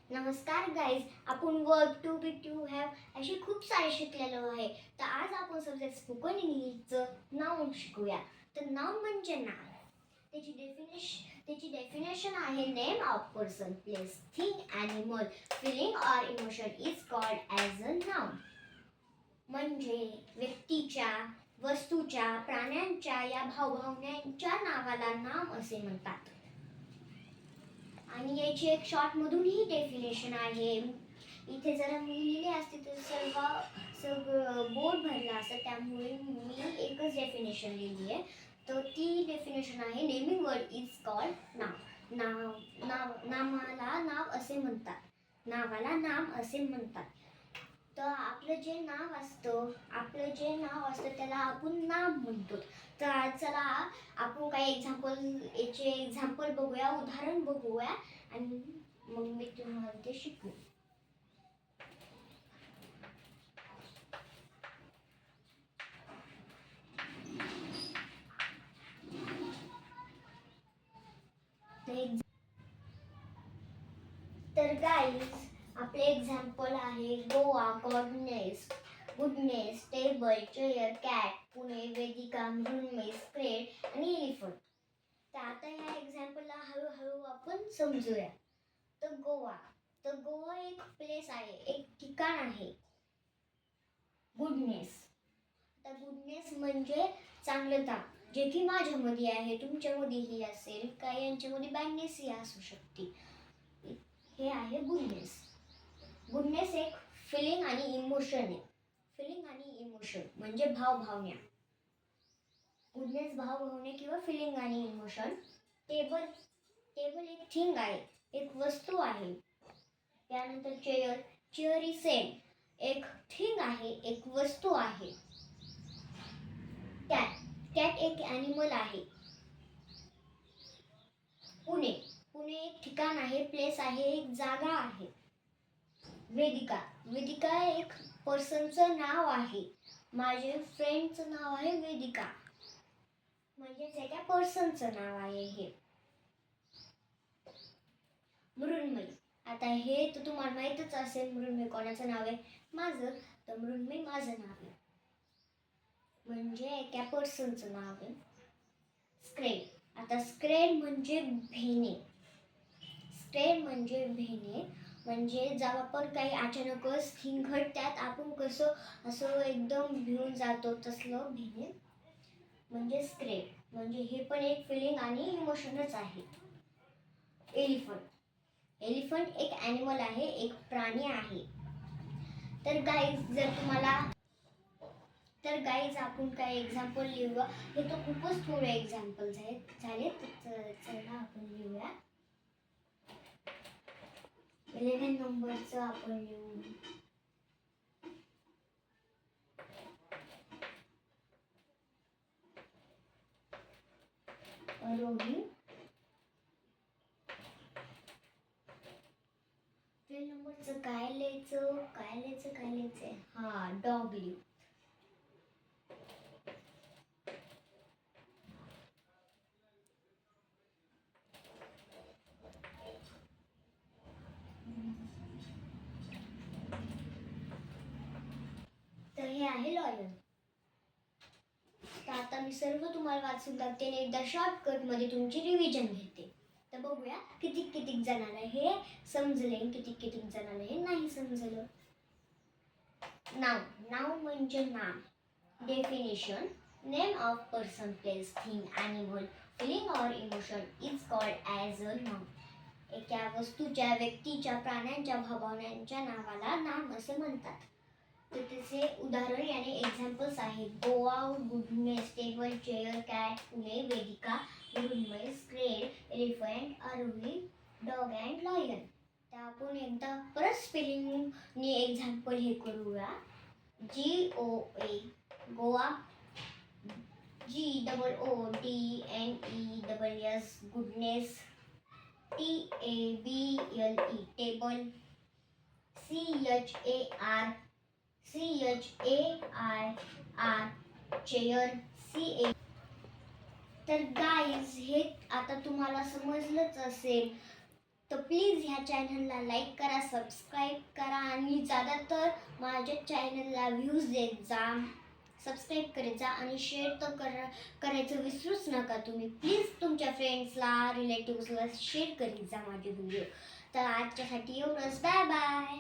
नमस्कार गाईज, आपण verb to be to have अशी खूप सारे शिकलेलो आहे. तर आज आपण सब्जेक्ट स्पोकन इंग्लिशचं नाउन शिकूया. तर नाउन म्हणजे नाव. त्याची डेफिनेशन आहे name of person, place, thing, animal, feeling or emotion is called as a noun. म्हणजे व्यक्तीच्या, वस्तूच्या, प्राण्यांच्या या भावभावनांच्या नावाला नाम असे म्हणतात. आणि याची एक शॉर्ट मधूनही डेफिनेशन आहे. इथे जरा मी लिहिले असते तर सगळं बोर्ड भरला असतं, त्यामुळे मी एकच डेफिनेशन लिहिली आहे. तर ती डेफिनेशन आहे नेमिंग वर्ड इज कॉल्ड नाव. नावाला नाव असे म्हणतात. नावाला नाम असे म्हणतात. तर आपलं जे नाव असतं त्याला आपण नाम म्हणतो. तर चला आपण काही एक्झाम्पल बघूया, उदाहरण बघूया आणि मग मी तुम्हाला ते शिकू. तर गाईज आपले एक्झाम्पल आहे Goa, goodness, table, chair, cat, Pune, Vedika, Mrinmay, scared आणि एलिफंट. तर आता ह्या एक्झाम्पलला हळूहळू आपण समजूया. तर गोवा एक प्लेस आहे, एक ठिकाण आहे. गुडनेस म्हणजे चांगलता, जे की माझ्यामध्ये आहे, तुमच्यामध्येही असेल, काही यांच्यामध्ये बॅडनेसही असू शकते. हे आहे गुडनेस एक फिलिंग आणि इमोशन म्हणजे भावभावना. गुडनेस भावभावना किंवा फिलिंग आणि इमोशन. टेबल एक थिंग आहे, एक वस्तू आहे. त्यानंतर चेअर इज सेम, एक थिंग आहे, एक वस्तू आहे. कॅट एक ॲनिमल आहे. पुणे एक ठिकाण आहे, प्लेस आहे, एक जागा आहे. वेदिका एक पर्सनचं नाव आहे. माझे फ्रेंडचं नाव आहे वेदिका, म्हणजेच एका पर्सनचं नाव आहे हे. मृण्मय, आता हे तर तुम्हाला माहीतच असेल, मृण्मय कोणाचं नाव आहे? माझं. तर मृण्मय माझं नाव आहे, म्हणजे एका पर्सनचं नाव आहे. स्क्रेड म्हणजे भेणे. म्हणजे जेव्हा आपण काही अचानकच थिंग घडतात, आपण कसं असं एकदम भिवून जातो, तसलं भेणे म्हणजे स्क्रेड. म्हणजे हे पण एक फिलिंग आणि इमोशनच आहे. एलिफंट एक ॲनिमल आहे, एक प्राणी आहे. तर गाईज आपण काही एक्झाम्पल लिहूया. हे तर खूपच थोडे एक्झाम्पल झाले. तर चला आपण लिहूया. 11 नंबरचं आपण लिहू. आरोही. 12 नंबरचं काय लिहायचं? हा, डॉग लिहू. तर हे आहे लॉयन. तर आता मी सर्व तुम्हाला वाचून टाकते आणि एकदा शॉर्टकट मध्ये तुमची रिव्हिजन घेते. तर बघूया किती जणांना हे समजले, किती जणांना हे नाही समजलं. नाउन म्हणजे नाम. Definition name of person, place, thing, animal, feeling or emotion is called as a noun. एका वस्तूच्या, व्यक्तीच्या, प्राण्यांच्या भावनांच्या नावाला नाम असे म्हणतात. तर त्याचे उदाहरण याने एक्झाम्पल्स आहेत. Goa, goodness, table, chair, cat, Pune, Vedika, Mrinmay, scared, elephant, Aarohi, dog and lion. तर आपण एकदा परत स्पेलिंगने एक्झाम्पल हे करूया. GOA Goa, GOODNESS goodness, TABLE table, CHAIR chair, CA. तर गाईज हे आता तुम्हाला समजलंच असेल. तर प्लीज ह्या चॅनलला लाईक करा, सबस्क्राईब करा आणि ज्यादातर माझ्या चॅनलला व्ह्यूज देत जा, सबस्क्राईब करत जा आणि शेअर तर करायचं विसरूच नका तुम्ही. प्लीज तुमच्या फ्रेंड्सला, रिलेटिव्सला शेअर करीत जा माझे व्हिडिओ. तर आजच्यासाठी एवढंच. Bye bye.